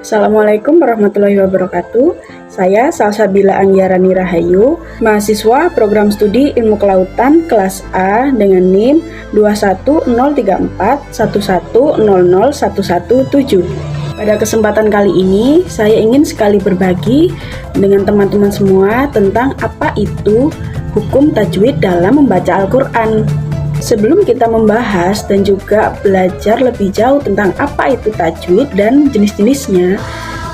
Assalamualaikum warahmatullahi wabarakatuh. Saya Salsabila Anggiarani Rahayu, mahasiswa program studi Ilmu Kelautan kelas A dengan NIM 2103411001117. Pada kesempatan kali ini, saya ingin sekali berbagi dengan teman-teman semua tentang apa itu hukum tajwid dalam membaca Al-Quran. Sebelum kita membahas dan juga belajar lebih jauh tentang apa itu tajwid dan jenis-jenisnya,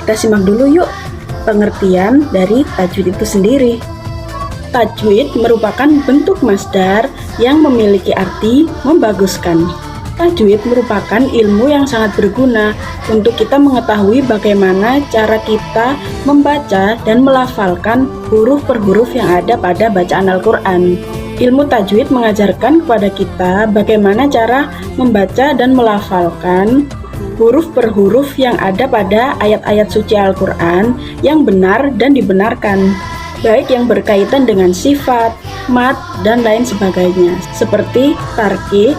kita simak dulu yuk pengertian dari tajwid itu sendiri. Tajwid merupakan bentuk masdar yang memiliki arti membaguskan. Tajwid merupakan ilmu yang sangat berguna untuk kita mengetahui bagaimana cara kita membaca dan melafalkan huruf per huruf yang ada pada bacaan Al-Quran. Ilmu tajwid mengajarkan kepada kita bagaimana cara membaca dan melafalkan huruf per huruf yang ada pada ayat-ayat suci Al-Quran yang benar dan dibenarkan, baik yang berkaitan dengan sifat, mat, dan lain sebagainya, seperti tarkih,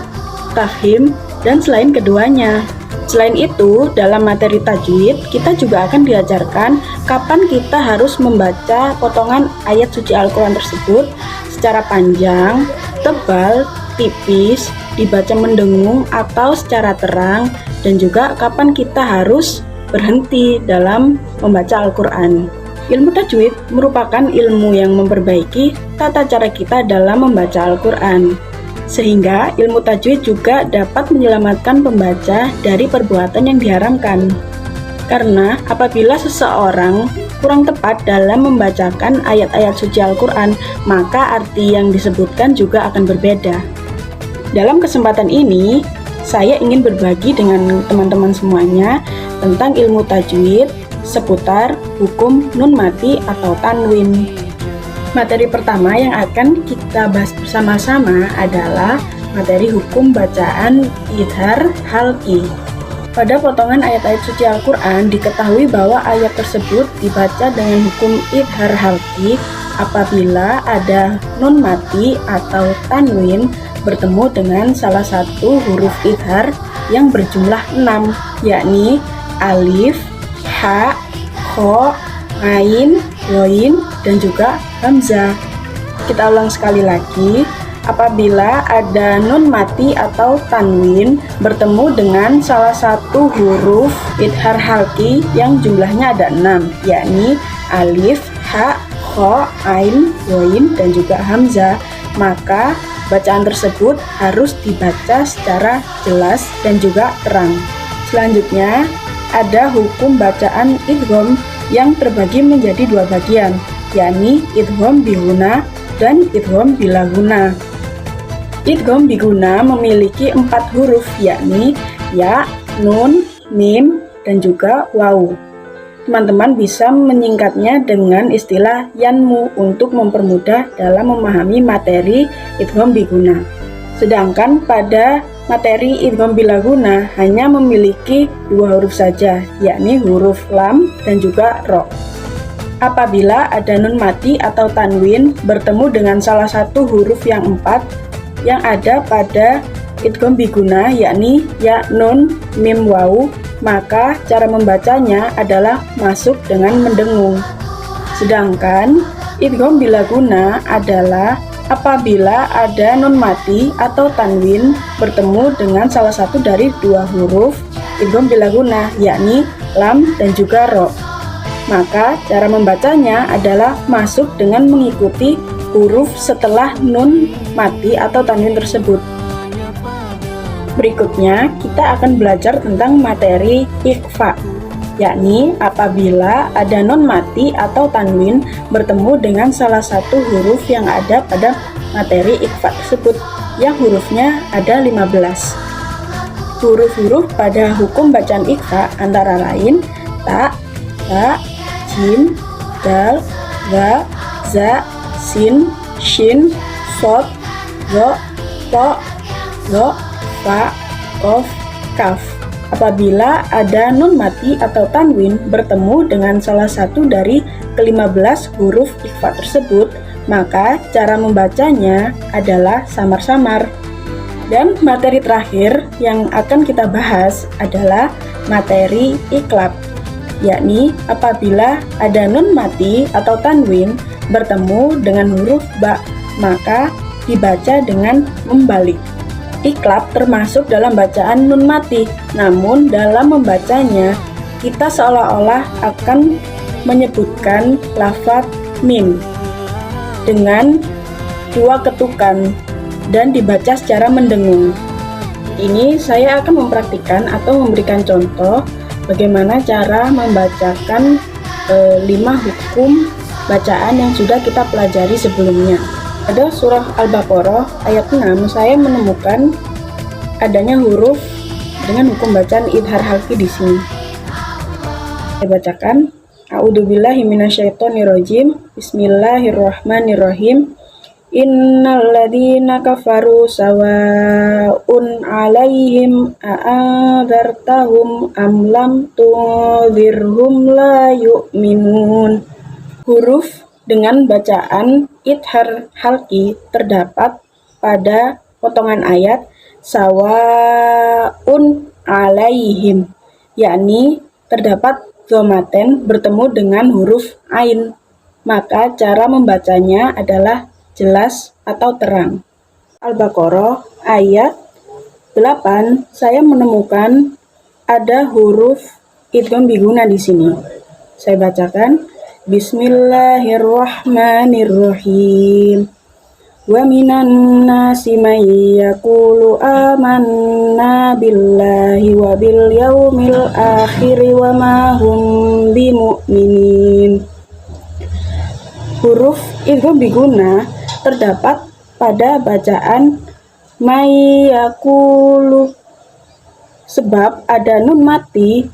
tafhim, dan selain keduanya. Selain itu, dalam materi tajwid, kita juga akan diajarkan kapan kita harus membaca potongan ayat suci Al-Quran tersebut secara panjang, tebal, tipis, dibaca mendengung atau secara terang, dan juga kapan kita harus berhenti dalam membaca Al-Quran. Ilmu tajwid merupakan ilmu yang memperbaiki tata cara kita dalam membaca Al-Quran, sehingga ilmu tajwid juga dapat menyelamatkan pembaca dari perbuatan yang diharamkan. Karena apabila seseorang kurang tepat dalam membacakan ayat-ayat suci Al-Quran, maka arti yang disebutkan juga akan berbeda. Dalam kesempatan ini, saya ingin berbagi dengan teman-teman semuanya tentang ilmu tajwid seputar hukum nun mati atau tanwin. Materi pertama yang akan kita bahas bersama-sama adalah materi hukum bacaan idhar halqi. Pada potongan ayat-ayat suci Al-Quran diketahui bahwa ayat tersebut dibaca dengan hukum idhar halqi apabila ada nun mati atau tanwin bertemu dengan salah satu huruf idhar yang berjumlah 6, yakni alif, ha, kho, ain, ghain, dan juga hamzah. Kita ulang sekali lagi. Apabila ada nun mati atau tanwin bertemu dengan salah satu huruf idhar halqi yang jumlahnya ada 6, yakni alif, ha, kho, ain, ghain, dan juga hamzah, maka bacaan tersebut harus dibaca secara jelas dan juga terang. Selanjutnya, ada hukum bacaan idgham yang terbagi menjadi dua bagian, yakni idgham biguna dan idgham bila guna. Idgham biguna memiliki 4 huruf, yakni ya, nun, mim, dan juga waw. Teman-teman bisa menyingkatnya dengan istilah yanmu untuk mempermudah dalam memahami materi idgham biguna. Sedangkan pada materi idgham bila guna hanya memiliki 2 huruf saja, yakni huruf lam dan juga ro. Apabila ada nun mati atau tanwin bertemu dengan salah satu huruf yang 4 yang ada pada idgham biguna, yakni ya, nun, mim, waw, maka cara membacanya adalah masuk dengan mendengung. Sedangkan idgham bila guna adalah apabila ada nun mati atau tanwin bertemu dengan salah satu dari 2 huruf idgham bila guna, yakni lam dan juga ro. Maka cara membacanya adalah masuk dengan mengikuti huruf setelah nun mati atau tanwin tersebut. Berikutnya, kita akan belajar tentang materi ikhfa, yakni apabila ada nun mati atau tanwin bertemu dengan salah satu huruf yang ada pada materi ikhfa tersebut, yang hurufnya ada 15. Huruf-huruf pada hukum bacaan ikhfa antara lain ta, ta, jim, dal, ga, za, sin, shin, sod, zo, to, zo, fa, kof, kaf. Apabila ada nun mati atau tanwin bertemu dengan salah satu dari ke-15 huruf ikhfa tersebut, maka cara membacanya adalah samar-samar. Dan materi terakhir yang akan kita bahas adalah materi iklab, yakni apabila ada nun mati atau tanwin bertemu dengan huruf ba, maka dibaca dengan membalik. Iklab termasuk dalam bacaan nun mati, namun dalam membacanya kita seolah-olah akan menyebutkan lafaz mim dengan dua ketukan dan dibaca secara mendengung. Ini saya akan mempraktikkan atau memberikan contoh bagaimana cara membacakan 5 hukum bacaan yang sudah kita pelajari sebelumnya. Pada surah Al-Baqarah ayat 6 saya menemukan adanya huruf dengan hukum bacaan idhar halqi di sini. Saya bacakan. A'udzubillahi minasyaitonirrajim. Bismillahirrahmanirrahim. Innal ladzina kafaru sawa'un 'alaihim a'adzartahum am lam tunzirhum la yu'minun. Huruf dengan bacaan idhar halqi terdapat pada potongan ayat sawa'un 'alaihim, yakni terdapat dhammaten bertemu dengan huruf ain. Maka cara membacanya adalah jelas atau terang. Al-Baqarah ayat 8 saya menemukan ada huruf idgham biguna di sini. Saya bacakan. Bismillahirrahmanirrahim. Wa minan nasi may yaqulu amanna billahi wa bil yaumil akhir wa ma hum bimu'minin. Huruf idgham biguna terdapat pada bacaan may yaqulu sebab ada nun mati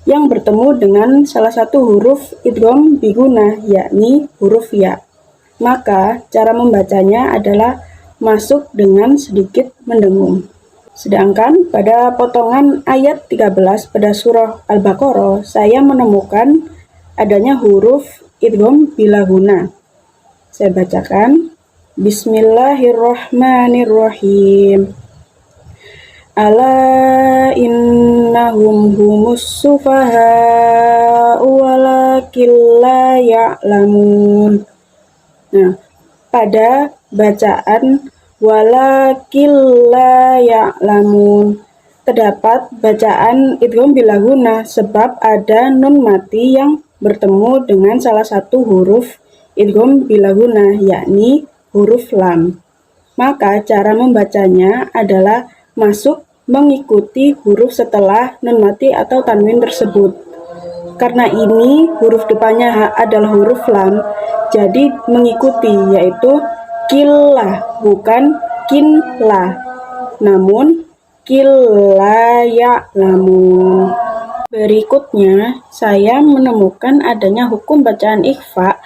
yang bertemu dengan salah satu huruf idgham biguna, yakni huruf ya. Maka cara membacanya adalah masuk dengan sedikit mendengung. Sedangkan pada potongan ayat 13 pada surah Al-Baqarah saya menemukan adanya huruf idgham bila guna. Saya bacakan. Bismillahirrahmanirrahim. Ala innahum humus sufaha'u walakin la ya'lamun. Nah, pada bacaan walakin la ya'lamun terdapat bacaan idgham bila guna sebab ada nun mati yang bertemu dengan salah satu huruf idgham bila guna, yakni huruf lam. Maka cara membacanya adalah masuk mengikuti huruf setelah nun mati atau tanwin tersebut. Karena ini huruf depannya adalah huruf lam, jadi mengikuti, yaitu killah, bukan kinlah, namun killa ya'lamun. Berikutnya saya menemukan adanya hukum bacaan ikhfa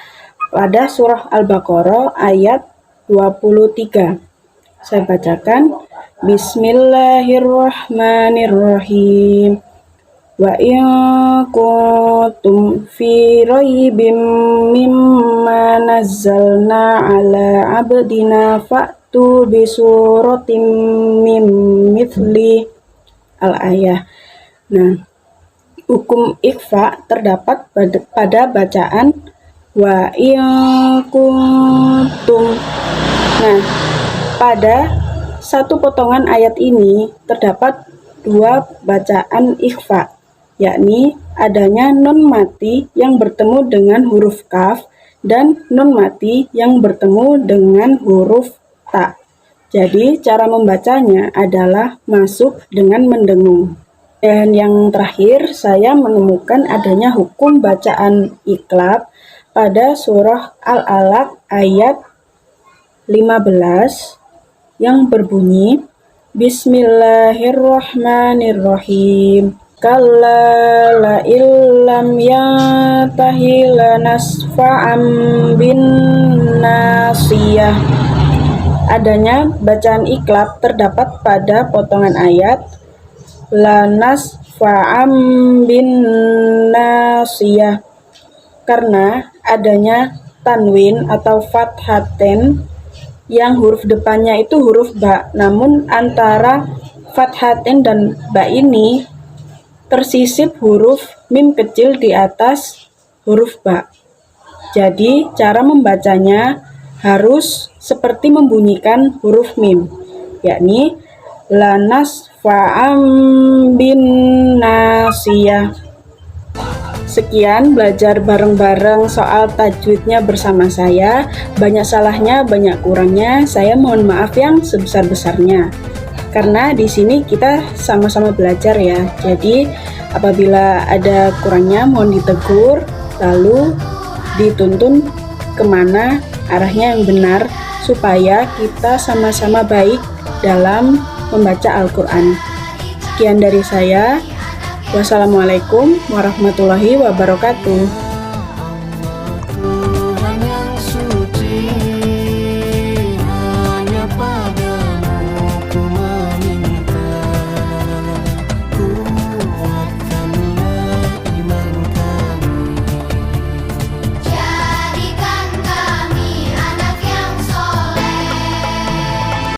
pada surah Al-Baqarah ayat 23. Saya bacakan. Bismillahirrahmanirrahim. Wa in kuntum fi raibim mimma nazzalna ala abdina fa'tu bi suratim mim mithli al-ayah. Nah, hukum ikhfa terdapat pada bacaan wa in kuntum. Nah, pada satu potongan ayat ini terdapat dua bacaan ikhfa, yakni adanya nun mati yang bertemu dengan huruf kaf dan nun mati yang bertemu dengan huruf ta. Jadi cara membacanya adalah masuk dengan mendengung. Dan yang terakhir saya menemukan adanya hukum bacaan iklab pada surah Al-Alaq ayat 15 yang berbunyi Bismillahirrahmanirrahim. Kalla la illam yantahi lanasfa'am bin nasiyah. Adanya bacaan iklab terdapat pada potongan ayat lanasfa'am bin nasiyah karena adanya tanwin atau fathaten yang huruf depannya itu huruf ba, namun antara fathaten dan ba ini tersisip huruf mim kecil di atas huruf ba. Jadi, cara membacanya harus seperti membunyikan huruf mim, yakni lanas fa'am bin nasiyah. Sekian belajar bareng-bareng soal tajwidnya bersama saya. Banyak salahnya, banyak kurangnya. Saya mohon maaf yang sebesar-besarnya. Karena di sini kita sama-sama belajar ya. Jadi apabila ada kurangnya mohon ditegur, lalu dituntun kemana arahnya yang benar supaya kita sama-sama baik dalam membaca Al-Quran. Sekian dari saya. Wassalamualaikum warahmatullahi wabarakatuh.